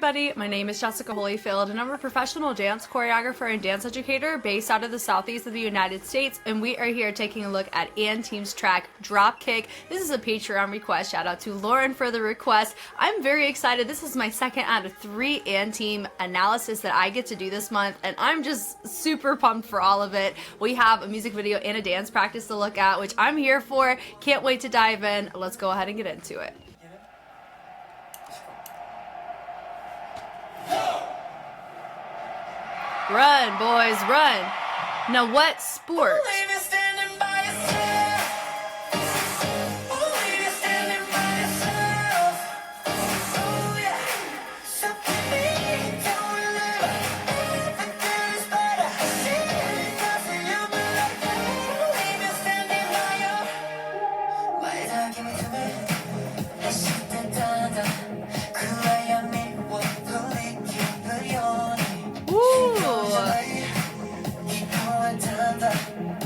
everybody, my name is Jessica Holyfield and I'm a professional dance choreographer and dance educator based out of the southeast of the United States, and we are here taking a look at Team's track Dropkick. This is a Patreon request. Shout out to Lauren for the request. I'm very excited. This is my second out of 3 Team analysis that I get to do this month, and I'm just super pumped for all of it. We have a music video and a dance practice to look at, which I'm here for. Can't wait to dive in. Let's go ahead and get into it. Run, boys, run. Now what sport?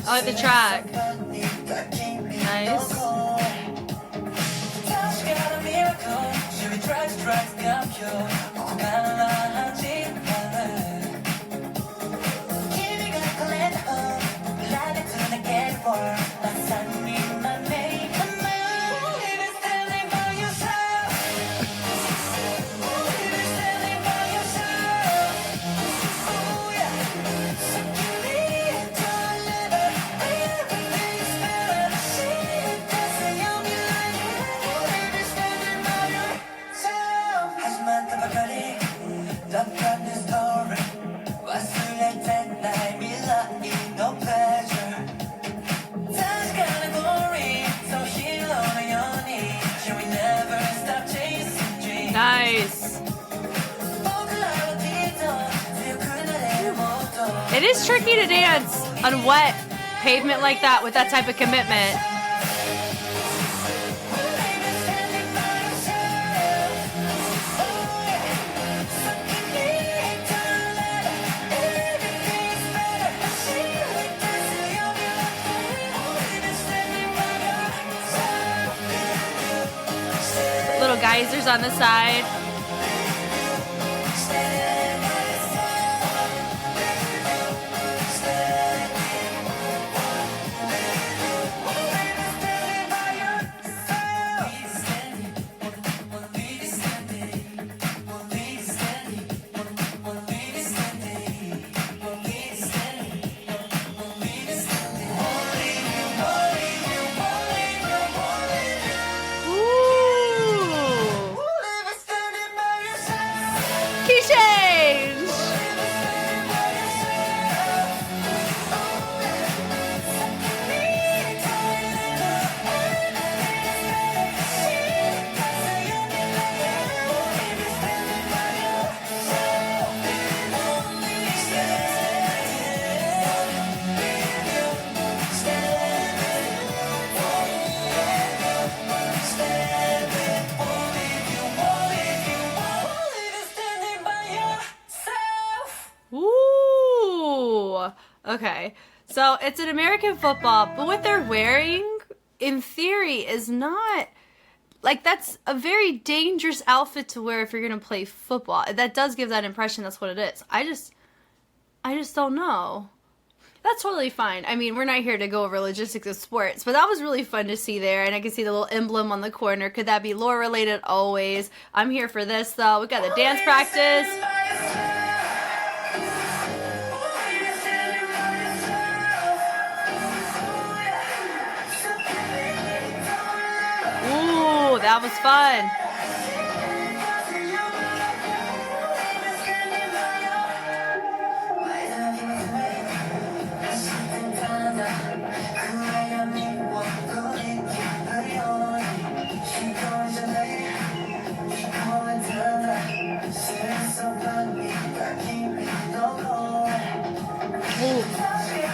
I like the track. Nice. Nice. It is tricky to dance on wet pavement like that with that type of commitment. Little geysers on the side. Change. Okay, so it's an American football, but what they're wearing, in theory, is not, like, that's a very dangerous outfit to wear if you're going to play football. That does give that impression that's what it is. I just don't know. That's totally fine. I mean, we're not here to go over logistics of sports, but that was really fun to see there, and I can see the little emblem on the corner. Could that be lore related? Always. I'm here for this, though. We got the dance practice. That was fun. Ooh,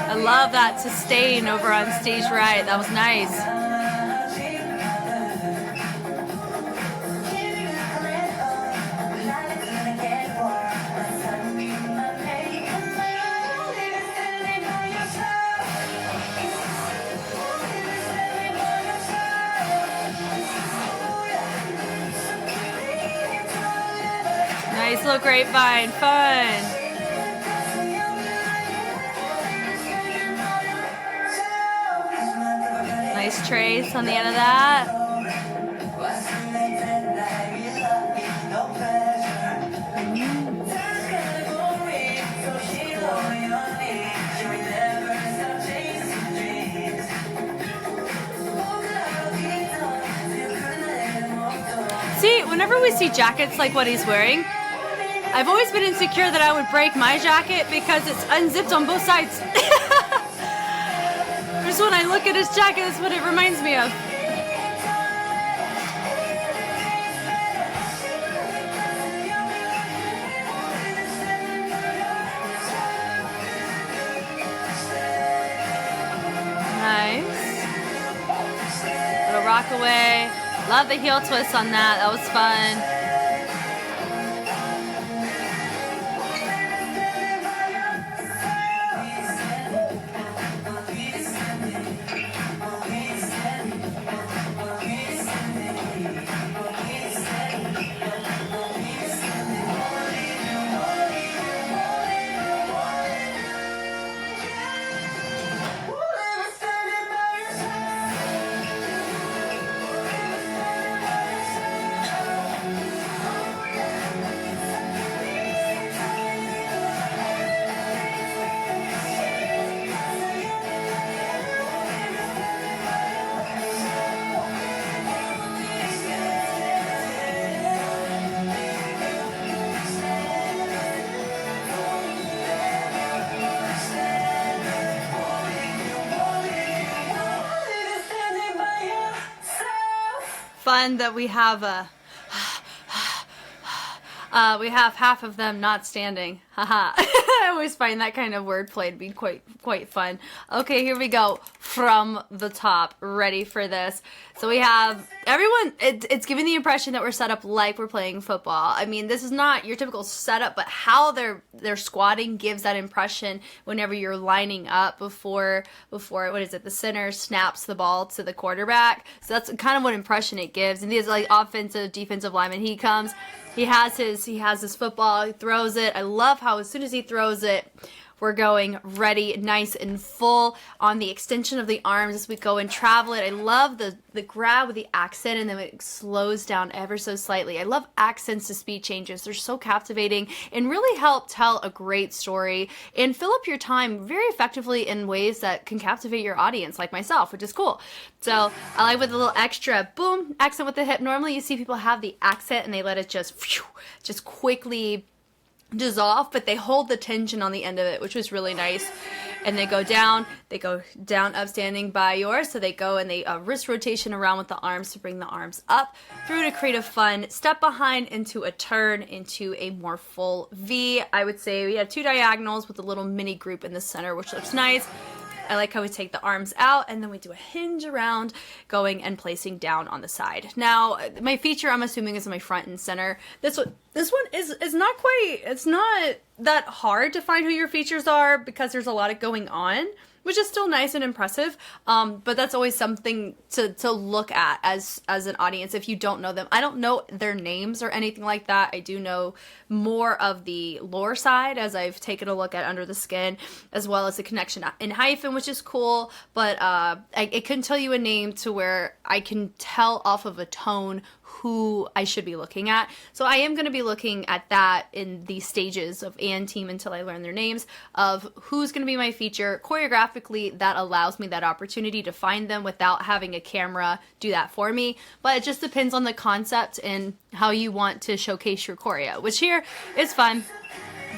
I love that sustain over on stage right. That was nice. Nice little grapevine, fun. Nice trace on the end of that. See, whenever we see jackets like what he's wearing, I've always been insecure that I would break my jacket because it's unzipped on both sides. Just when I look at his jacket, that's what it reminds me of. Nice. Little rock away. Love the heel twist on that. That was fun. Fun that we have we have half of them not standing. Haha. I always find that kind of wordplay to be quite fun. Okay, here we go. From the top. Ready for this. So we have everyone, it's giving the impression that we're set up like we're playing football. I mean, this is not your typical setup, but how they're squatting gives that impression whenever you're lining up before what is it, the center snaps the ball to the quarterback. So that's kind of what impression it gives. And these like offensive, defensive lineman, he comes, he has his football, he throws it. I love how as soon as he throws it, we're going ready, nice and full on the extension of the arms as we go and travel it. I love the grab with the accent and then it slows down ever so slightly. I love accents to speed changes. They're so captivating and really help tell a great story and fill up your time very effectively in ways that can captivate your audience like myself, which is cool. So I like with a little extra boom, accent with the hip. Normally you see people have the accent and they let it just quickly dissolve, but they hold the tension on the end of it, which was really nice. And they go down upstanding by yours, so they go and they wrist rotation around with the arms to bring the arms up through to create a fun step behind into a turn into a more full V. I would say we have two diagonals with a little mini group in the center, which looks nice. I like how we take the arms out and then we do a hinge around going and placing down on the side. Now, my feature I'm assuming is my front and center. This one is not quite, it's not that hard to find who your features are because there's a lot of going on, which is still nice and impressive. But that's always something to look at as an audience if you don't know them. I don't know their names or anything like that. I do know more of the lore side as I've taken a look at Under the Skin, as well as the connection in hyphen, which is cool. But it couldn't tell you a name to where I can tell off of a tone who I should be looking at. So I am going to be looking at that in the stages of and team until I learn their names of who's going to be my feature. Choreographically, that allows me that opportunity to find them without having a camera do that for me. But it just depends on the concept and how you want to showcase your choreo, which here is fun.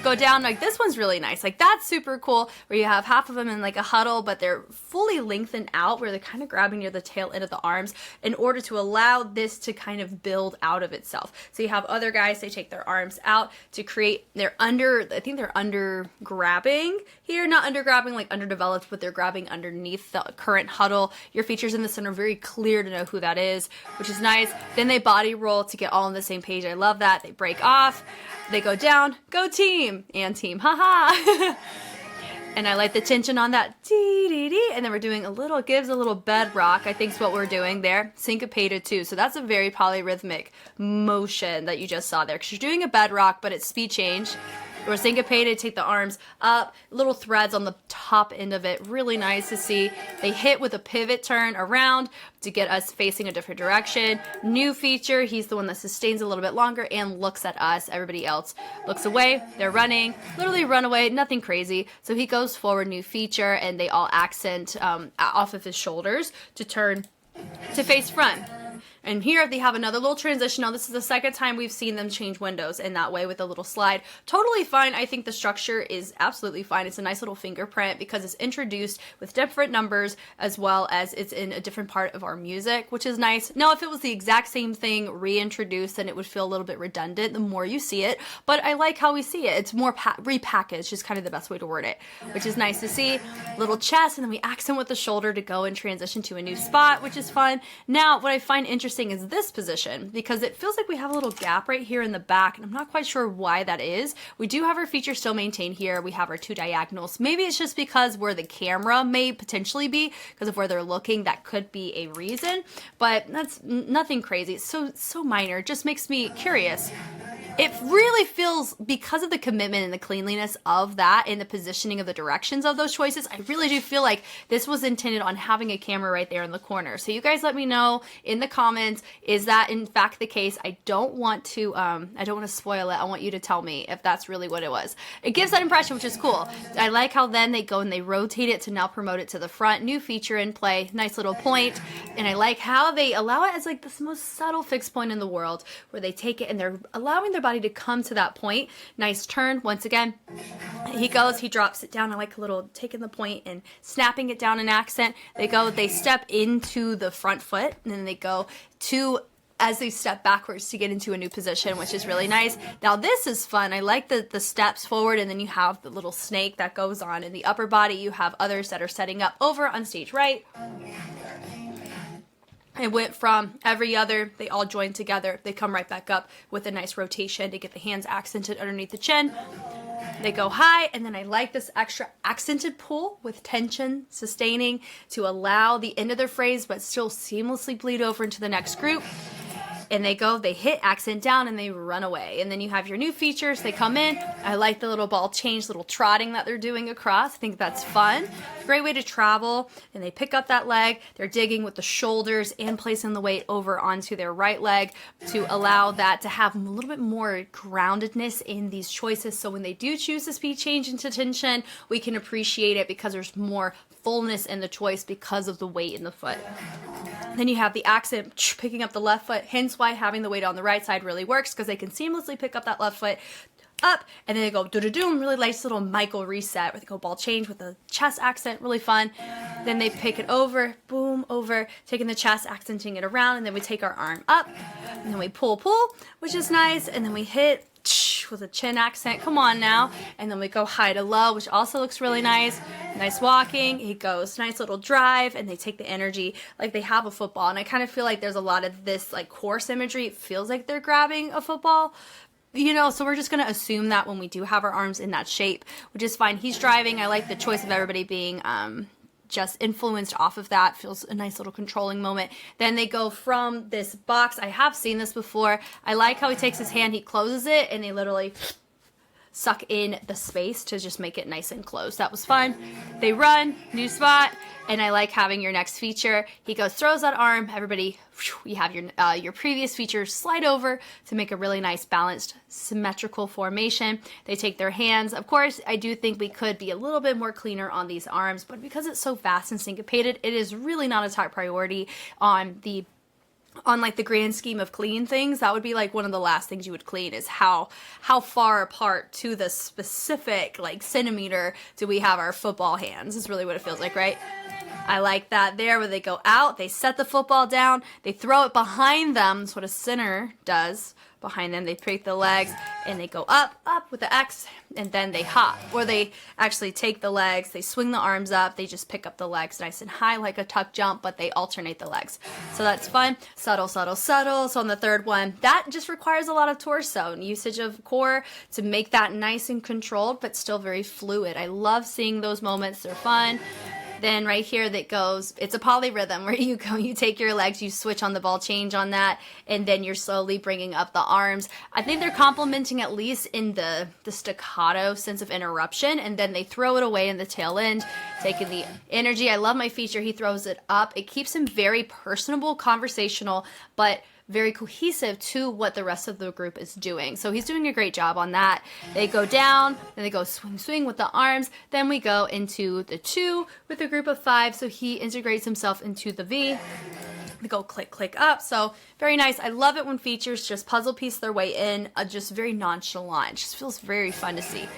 Go down, like this one's really nice. Like that's super cool where you have half of them in like a huddle, but they're fully lengthened out where they're kind of grabbing near the tail end of the arms in order to allow this to kind of build out of itself. So you have other guys, they take their arms out to create, I think they're under grabbing here, not under grabbing like underdeveloped, but they're grabbing underneath the current huddle. Your features in the center, very clear to know who that is, which is nice. Then they body roll to get all on the same page. I love that. They break off. They go down, go team, and team, haha. And I like the tension on that dee-dee-dee. And then we're doing gives a little bedrock, I think is what we're doing there. Syncopated too. So that's a very polyrhythmic motion that you just saw there. Because you're doing a bedrock, but it's speed change. We're syncopated, take the arms up, little threads on the top end of it. Really nice to see. They hit with a pivot turn around to get us facing a different direction. New feature, he's the one that sustains a little bit longer and looks at us. Everybody else looks away. They're running, literally run away, nothing crazy. So he goes forward, new feature, and they all accent off of his shoulders to turn to face front. And here they have another little transition. Now this is the second time we've seen them change windows in that way with a little slide. Totally fine. I think the structure is absolutely fine. It's a nice little fingerprint because it's introduced with different numbers as well as it's in a different part of our music, which is nice. Now if it was the exact same thing reintroduced, then it would feel a little bit redundant the more you see it. But I like how we see it. It's more repackaged is kind of the best way to word it, which is nice to see. Little chest, and then we accent with the shoulder to go and transition to a new spot, which is fun. Now what I find interesting is this position because it feels like we have a little gap right here in the back, and I'm not quite sure why that is. We do have our feature still maintained here. We have our two diagonals. Maybe it's just because where the camera may potentially be because of where they're looking. That could be a reason, but that's nothing crazy. It's so minor. It just makes me curious. It really feels, because of the commitment and the cleanliness of that and the positioning of the directions of those choices, I really do feel like this was intended on having a camera right there in the corner. So you guys let me know in the comments, is that in fact the case? I don't want to spoil it. I want you to tell me if that's really what it was. It gives that impression, which is cool. I like how then they go and they rotate it to now promote it to the front. New feature in play, nice little point. And I like how they allow it as like this most subtle fixed point in the world where they take it and they're allowing their body to come to that point. Nice turn. Once again, he goes, he drops it down. I like a little taking the point and snapping it down in accent. They step into the front foot, and then they go to as they step backwards to get into a new position, which is really nice. Now this is fun. I like the steps forward, and then you have the little snake that goes on in the upper body. You have others that are setting up over on stage right. It went from every other, they all join together. They come right back up with a nice rotation to get the hands accented underneath the chin. They go high, and then I like this extra accented pull with tension, sustaining to allow the end of their phrase but still seamlessly bleed over into the next group. And they go, they hit accent down, and they run away. And then you have your new features. They come in. I like the little ball change, little trotting that they're doing across. I think that's fun. Great way to travel. And they pick up that leg. They're digging with the shoulders and placing the weight over onto their right leg to allow that to have a little bit more groundedness in these choices. So when they do choose to speed change into tension, we can appreciate it because there's more fullness in the choice because of the weight in the foot. Then you have the accent picking up the left foot, hence why having the weight on the right side really works, because they can seamlessly pick up that left foot up, and then they go do-do-doom, really nice little Michael reset where they go ball change with the chest accent, really fun. Then they pick it over, boom, over, taking the chest, accenting it around, and then we take our arm up, and then we pull, which is nice, and then we hit with a chin accent, come on now, and then we go high to low, which also looks really nice. Nice walking, he goes, nice little drive, and they take the energy like they have a football. And I kind of feel like there's a lot of this like course imagery. It feels like they're grabbing a football, you know, so we're just going to assume that when we do have our arms in that shape, which is fine. He's driving. I like the choice of everybody being just influenced off of that. Feels a nice little controlling moment. Then they go from this box. I have seen this before. I like how he takes his hand, he closes it, and they literally suck in the space to just make it nice and close. That was fun. They run, new spot, and I like having your next feature. He goes, throws that arm, everybody, you have your previous feature slide over to make a really nice balanced symmetrical formation. They take their hands. Of course, I do think we could be a little bit more cleaner on these arms, but because it's so fast and syncopated, it is really not a top priority on like the grand scheme of clean things. That would be like one of the last things you would clean, is how far apart to the specific like centimeter do we have our football hands, is really what it feels like, right? I like that there where they go out, they set the football down, they throw it behind them. That's what a center does. Behind them, they break the legs and they go up with the X, and then they hop. Or they actually take the legs, they swing the arms up, they just pick up the legs nice and high like a tuck jump, but they alternate the legs. So that's fun. Subtle, subtle, subtle. So on the third one, that just requires a lot of torso and usage of core to make that nice and controlled, but still very fluid. I love seeing those moments. They're fun. Then right here that goes, it's a polyrhythm where you go, you take your legs, you switch on the ball change on that, and then you're slowly bringing up the arms. I think they're complementing at least in the staccato sense of interruption, and then they throw it away in the tail end, taking the energy. I love my feature. He throws it up. It keeps him very personable, conversational, but very cohesive to what the rest of the group is doing. So he's doing a great job on that. They go down, then they go swing, swing with the arms. Then we go into the 2 with a group of 5. So he integrates himself into the V. They go click, click up. So very nice. I love it when features just puzzle piece their way in, just very nonchalant. It just feels very fun to see.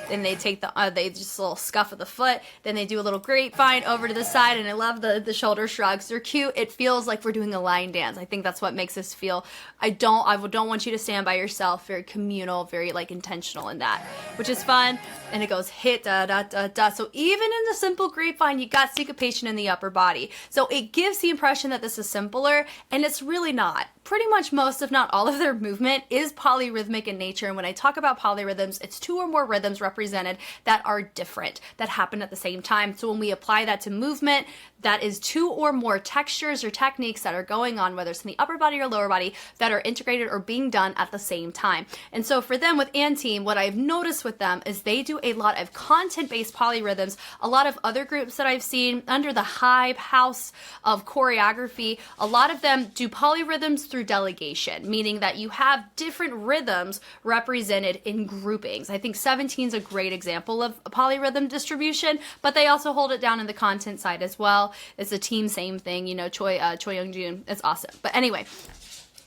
Then they take they just a little scuff of the foot. Then they do a little grapevine over to the side, and I love the shoulder shrugs. They're cute. It feels like we're doing a line dance. I think that's what makes us feel. I don't want you to stand by yourself. Very communal, very like intentional in that, which is fun. And it goes hit da da da da. So even in the simple grapevine, you got syncopation in the upper body. So it gives the impression that this is simpler, and it's really not. Pretty much most, if not all of their movement is polyrhythmic in nature. And when I talk about polyrhythms, it's 2 or more rhythms represented that are different, that happen at the same time. So when we apply that to movement, that is 2 or more textures or techniques that are going on, whether it's in the upper body or lower body, that are integrated or being done at the same time. And so for them with Team, what I've noticed with them is they do a lot of content-based polyrhythms. A lot of other groups that I've seen under the Hive house of choreography, a lot of them do polyrhythms through delegation, meaning that you have different rhythms represented in groupings. I think 17 is a great example of a polyrhythm distribution, but they also hold it down in the content side as well. It's a team, same thing, you know, Choi Young-jun. It's awesome. But anyway,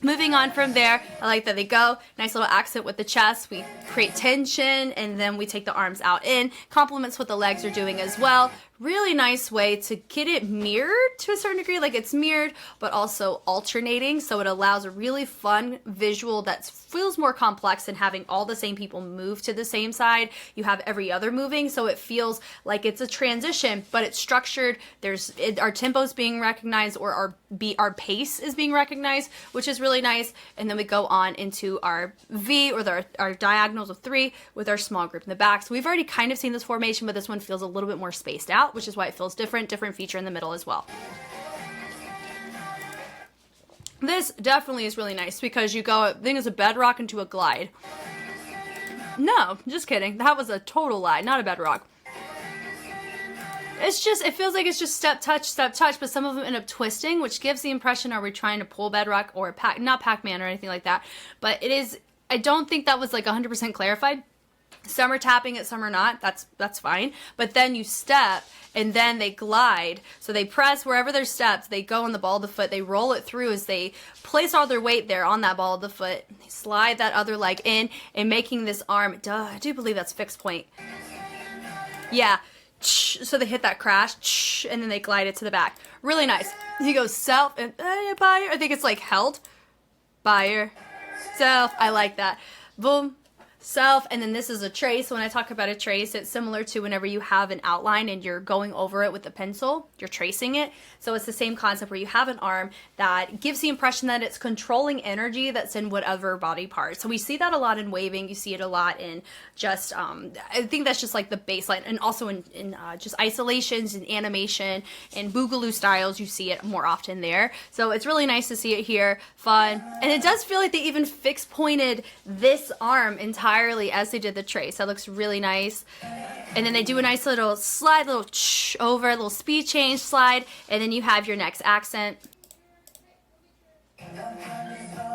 moving on from there, I like that they go. Nice little accent with the chest. We create tension, and then we take the arms out in. Complements what the legs are doing as well. Really nice way to get it mirrored to a certain degree, like it's mirrored, but also alternating. So it allows a really fun visual that feels more complex than having all the same people move to the same side. You have every other moving, so it feels like it's a transition, but it's structured. Our tempo is being recognized, or our pace is being recognized, which is really nice. And then we go on into our V, or our diagonals of 3 with our small group in the back. So we've already kind of seen this formation, but this one feels a little bit more spaced out, which is why it feels different feature in the middle as well. This definitely is really nice because you go, I think it's a bedrock into a glide. No, just kidding. That was a total lie, not a bedrock. It's just, it feels like it's just step, touch, but some of them end up twisting, which gives the impression, are we trying to pull bedrock or not Pac-Man or anything like that, but it is, I don't think that was like 100% clarified. Some are tapping it, some are not. That's fine. But then you step, and then they glide. So they press wherever there's steps. They go on the ball of the foot. They roll it through as they place all their weight there on that ball of the foot. They slide that other leg in, and making this arm. I do believe that's fixed point. Yeah. So they hit that crash, and then they glide it to the back. Really nice. He goes self and buyer. I think it's like held. Buyer. Self. I like that. Boom. Self, and then this is a trace. When I talk about a trace, it's similar to whenever you have an outline and you're going over it with a pencil, you're tracing it. So it's the same concept where you have an arm that gives the impression that it's controlling energy that's in whatever body part. So we see that a lot in waving. You see it a lot in just, I think that's just like the baseline, and also in just isolations and animation and boogaloo styles, you see it more often there. So it's really nice to see it here, fun. And it does feel like they even fixed pointed this arm entirely as they did the trace. That looks really nice. And then they do a nice little slide, little over, little speed change slide, and then you have your next accent.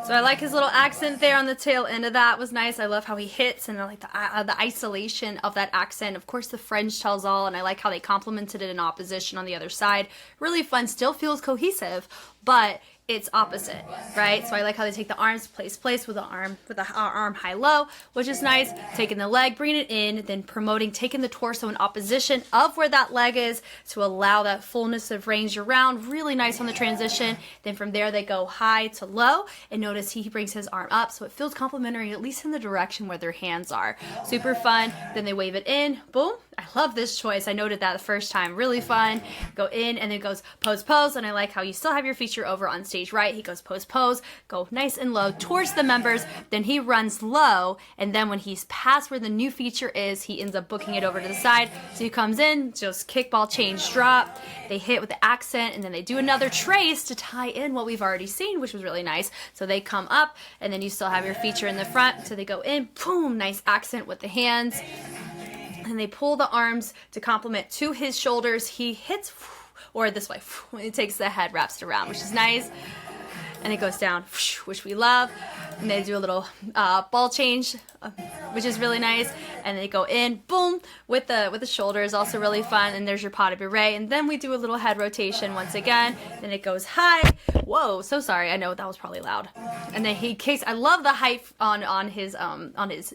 So I like his little accent there on the tail end of that. Was nice. I love how he hits, and I like the isolation of that accent. Of course, the French tells all, and I like how they complemented it in opposition on the other side. Really fun. Still feels cohesive, but it's opposite, right? So I like how they take the arms, place with the arm high low, which is nice. Taking the leg, bringing it in, then promoting, taking the torso in opposition of where that leg is to allow that fullness of range around. Really nice on the transition. Then from there they go high to low, and notice he brings his arm up so it feels complementary, at least in the direction where their hands are. Super fun. Then they wave it in, boom. I love this choice. I noted that the first time. Really fun. Go in, and then it goes pose, pose, and I like how you still have your feature over on stage right. He goes pose, pose, go nice and low towards the members. Then he runs low, and then when he's past where the new feature is, he ends up booking it over to the side. So he comes in, just kickball, change, drop. They hit with the accent, and then they do another trace to tie in what we've already seen, which was really nice. So they come up, and then you still have your feature in the front. So they go in, boom, nice accent with the hands. And they pull the arms to complement to his shoulders. He hits, or this way, it takes the head, wraps it around, which is nice. And it goes down, which we love. And they do a little ball change, which is really nice. And they go in, boom, with the shoulders, also really fun. And there's your pas de bourrée. And then we do a little head rotation once again. Then it goes high. Whoa, so sorry. I know that was probably loud. And then he kicks. I love the height on his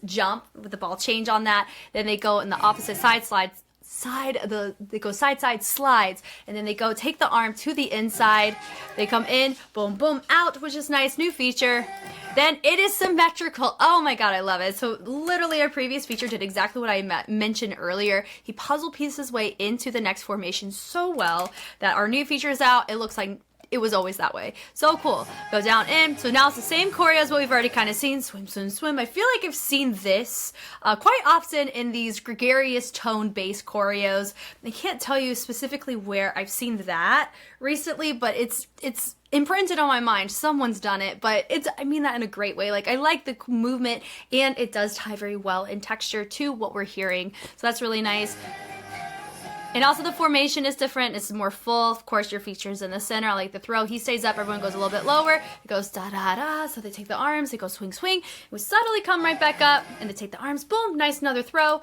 jump with the ball change on that. Then they go in the opposite side slides. They go side slides, and then they go take the arm to the inside. They come in, boom, boom, out, which is nice, new feature. Then it is symmetrical. Oh my god, I love it. So literally our previous feature did exactly what I mentioned earlier. He puzzle pieced his way into the next formation so well that our new feature is out. It looks like it was always that way. So cool. Go down in. So now it's the same choreo as what we've already kind of seen. Swim, swim, swim. I feel like I've seen this quite often in these gregarious tone-based choreos. I can't tell you specifically where I've seen that recently, but it's imprinted on my mind. Someone's done it, but I mean that in a great way. Like, I like the movement, and it does tie very well in texture to what we're hearing. So that's really nice. And also the formation is different. It's more full. Of course, your feature's in the center. I like the throw. He stays up. Everyone goes a little bit lower. It goes da-da-da. So they take the arms. They go swing, swing. We subtly come right back up. And they take the arms. Boom. Nice. Another throw.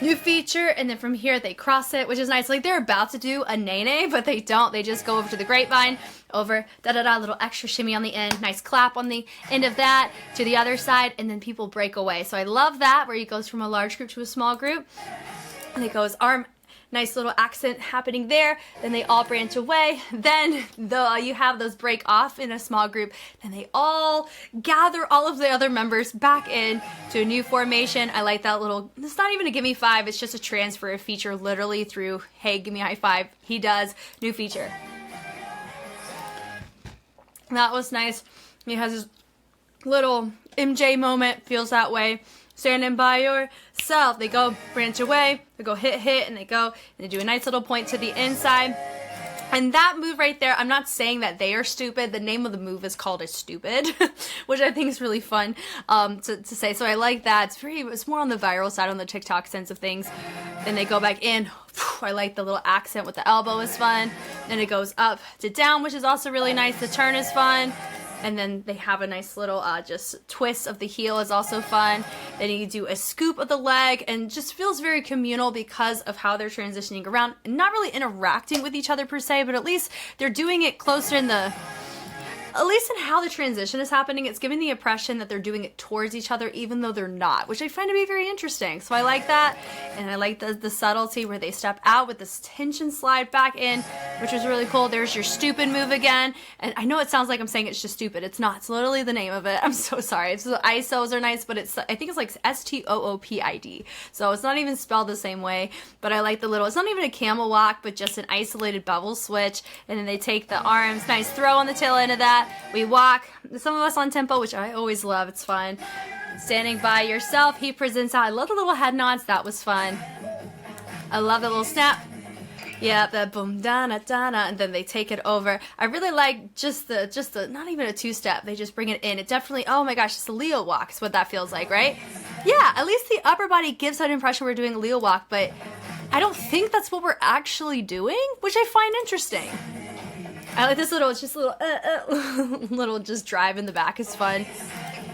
New feature. And then from here, they cross it, which is nice. Like, they're about to do a nene, but they don't. They just go over to the grapevine. Over. Da-da-da. Little extra shimmy on the end. Nice clap on the end of that. To the other side. And then people break away. So I love that, where he goes from a large group to a small group. And it goes arm. Nice little accent happening there. Then they all branch away. Then you have those break off in a small group. Then they all gather all of the other members back in to a new formation. I like that little, it's not even a gimme five. It's just a transfer of feature literally through, hey, give me a high five. He does. New feature. That was nice. He has his little MJ moment. Feels that way. Standing by yourself. They go branch away. They go hit, and they go and they do a nice little point to the inside. And that move right there, I'm not saying that they are stupid. The name of the move is called It's Stupid, which I think is really fun to say. So I like that. It's more on the viral side, on the TikTok sense of things. Then they go back in. I like the little accent with the elbow is fun. Then it goes up to down, which is also really nice. The turn is fun. And then they have a nice little just twist of the heel is also fun. Then you do a scoop of the leg, and just feels very communal because of how they're transitioning around. Not really interacting with each other per se, but at least they're doing it closer in the... At least in how the transition is happening, it's giving the impression that they're doing it towards each other, even though they're not, which I find to be very interesting. So I like that, and I like the subtlety where they step out with this tension slide back in, which is really cool. There's your stupid move again, and I know it sounds like I'm saying it's just stupid. It's not. It's literally the name of it. I'm so sorry. So the ISOs are nice, but I think it's like STOOPID. So it's not even spelled the same way, but I like the little, it's not even a camel walk, but just an isolated bevel switch, and then they take the arms, nice throw on the tail end of that. We walk, some of us on tempo, which I always love. It's fun. Standing by yourself, he presents out. I love the little head nods. That was fun. I love the little snap. Yeah, the boom, dana, dana, and then they take it over. I really like just the, not even a two-step. They just bring it in. It definitely, oh my gosh, it's a Leo walk is what that feels like, right? Yeah, at least the upper body gives that impression we're doing a Leo walk, but I don't think that's what we're actually doing, which I find interesting. I like this little, it's just a little, little just drive in the back is fun.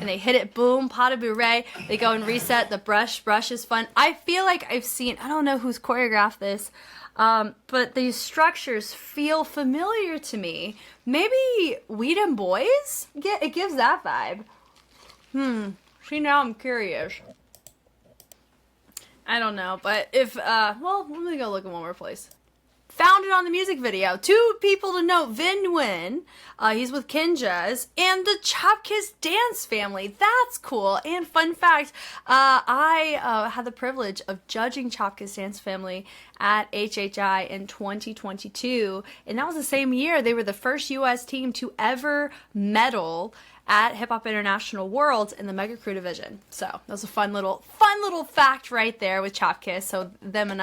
And they hit it, boom, pas de bourrée. They go and reset. The brush is fun. I feel like I've seen, I don't know who's choreographed this. but these structures feel familiar to me. Maybe Weed and Boys? It gives that vibe. See, now I'm curious. I don't know, but if, well, let me go look in one more place. Found it on the music video. 2 people to note: Vin Nguyen, he's with Kinjaz, and the Chopkiss dance family. That's cool. And fun fact, I had the privilege of judging Chopkiss dance family at HHI in 2022, and that was the same year they were the first US team to ever medal at Hip Hop International Worlds in the Mega Crew division. So that was a fun little fact right there with Chopkiss. So them and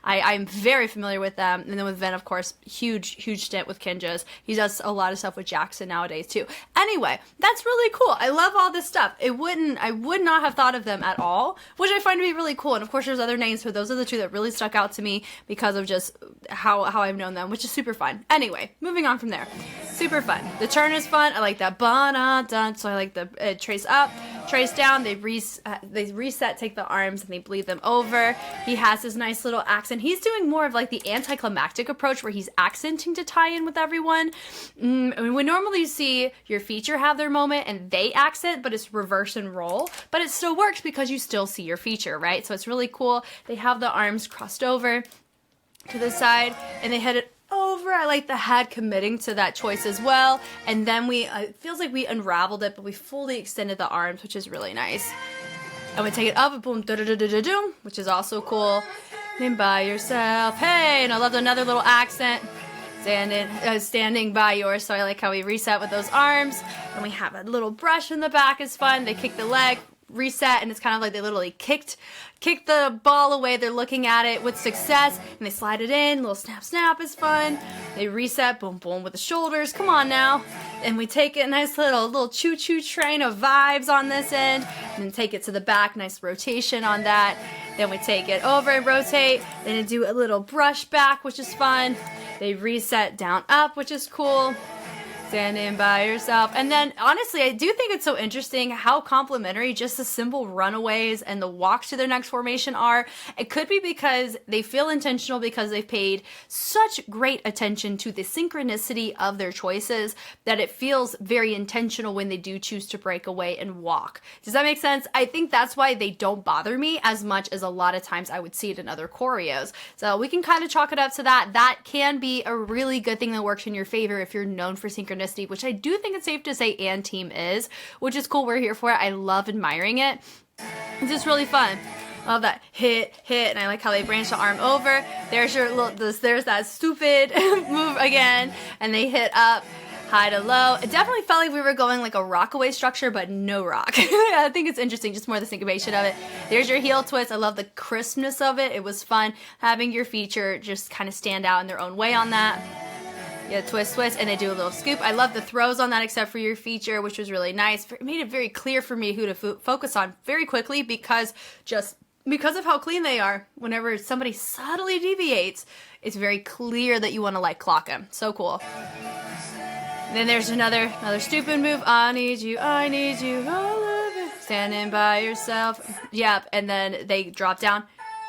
I'm very familiar with them. And then with Vin, of course, huge stint with Kinjaz. He does a lot of stuff with Jackson nowadays too. Anyway, that's really cool. I love all this stuff. I would not have thought of them at all, which I find to be really cool. And of course, there's other names, but those are the 2 that really stuck out to me because of just how I've known them, which is super fun. Anyway, moving on from there. Super fun. The turn is fun. I like that. Dun. So I like the trace up, trace down. They reset, take the arms, and they bleed them over. He has this nice little accent. He's doing more of like the anticlimactic approach where he's accenting to tie in with everyone. We normally see your feature have their moment and they accent, but it's reverse and roll. But it still works because you still see your feature, right? So it's really cool. They have the arms crossed over to the side and they hit it over. I like the head committing to that choice as well. And then it feels like we unraveled it, but we fully extended the arms, which is really nice. And we take it up, boom, da-da-da-da-da-doom, which is also cool. And by yourself, hey, and I love another little accent. Standing by yours. So I like how we reset with those arms. And we have a little brush in the back is fun. They kick the leg, reset, and it's kind of like they literally kicked the ball away. They're looking at it with success, and they slide it in. Little snap is fun. They reset, boom with the shoulders. Come on now. And we take it, nice little choo-choo train of vibes on this end, and then take it to the back. Nice rotation on that. Then we take it over and rotate. Then we do a little brush back, which is fun. They reset down up, which is cool. Standing by yourself. And then honestly, I do think it's so interesting how complementary just the simple runaways and the walks to their next formation are. It could be because they feel intentional because they've paid such great attention to the synchronicity of their choices that it feels very intentional when they do choose to break away and walk. Does that make sense? I think that's why they don't bother me as much as a lot of times I would see it in other choreos. So we can kind of chalk it up to that. That can be a really good thing that works in your favor if you're known for synchronicity, which I do think it's safe to say and team is, which is cool. We're here for it. I love admiring it. It's just really fun. I love that hit, and I like how they branch the arm over. There's there's that stupid move again, and they hit up, high to low. It definitely felt like we were going like a rockaway structure, but no rock. I think it's interesting, just more the syncopation of it. There's your heel twist. I love the crispness of it. It was fun having your feature just kind of stand out in their own way on that. Yeah, twist, and they do a little scoop. I love the throws on that except for your feature, which was really nice. It made it very clear for me who to focus on very quickly because of how clean they are. Whenever somebody subtly deviates, it's very clear that you want to like clock them. So cool. Then there's another stupid move. I need you, all of it. Standing by yourself. Yep, and then they drop down.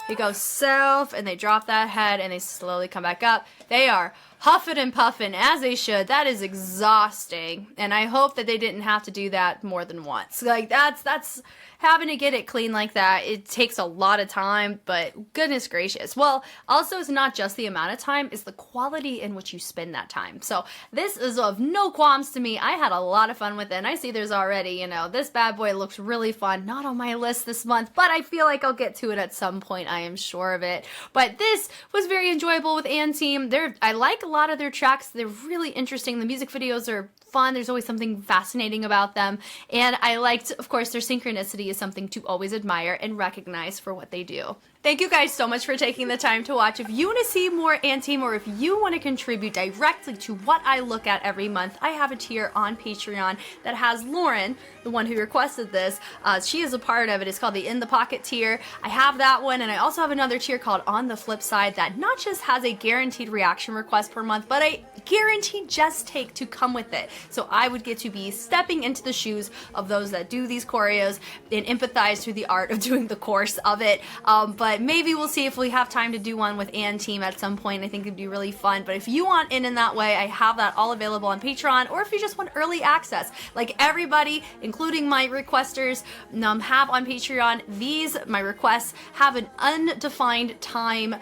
They go self, and they drop that head, and they slowly come back up. They are huffing and puffing, as they should. That is exhausting, and I hope that they didn't have to do that more than once. Like, that's having to get it clean like that. It takes a lot of time, but goodness gracious. Well, also, it's not just the amount of time, it's the quality in which you spend that time. So this is of no qualms to me. I had a lot of fun with it, and I see there's already, this bad boy looks really fun. Not on my list this month, but I feel like I'll get to it at some point. I am sure of it. But this was very enjoyable with And Team. I like a lot of their tracks. They're really interesting. The music videos are fun. There's always something fascinating about them. And I liked, of course, their synchronicity is something to always admire and recognize for what they do. Thank you guys so much for taking the time to watch. If you want to see more And Team, or if you want to contribute directly to what I look at every month, I have a tier on Patreon that has Lauren, the one who requested this. She is a part of it. It's called the In the Pocket tier. I have that one, and I also have another tier called On the Flip Side that not just has a guaranteed reaction request per month, but a guaranteed just take to come with it. So I would get to be stepping into the shoes of those that do these choreos and empathize through the art of doing the course of it. But maybe we'll see if we have time to do one with and team at some point. I think it'd be really fun. But if you want in that way, I have that all available on Patreon, or if you just want early access, like everybody, including my requesters, have on Patreon. These, my requests, have an undefined time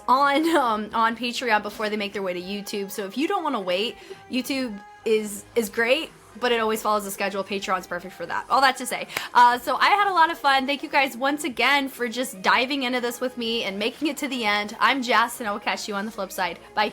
on Patreon before they make their way to YouTube. So if you don't want to wait, YouTube is great, but it always follows the schedule. Patreon's perfect for that. All that to say. So I had a lot of fun. Thank you guys once again for just diving into this with me and making it to the end. I'm Jess, and I will catch you on the flip side. Bye.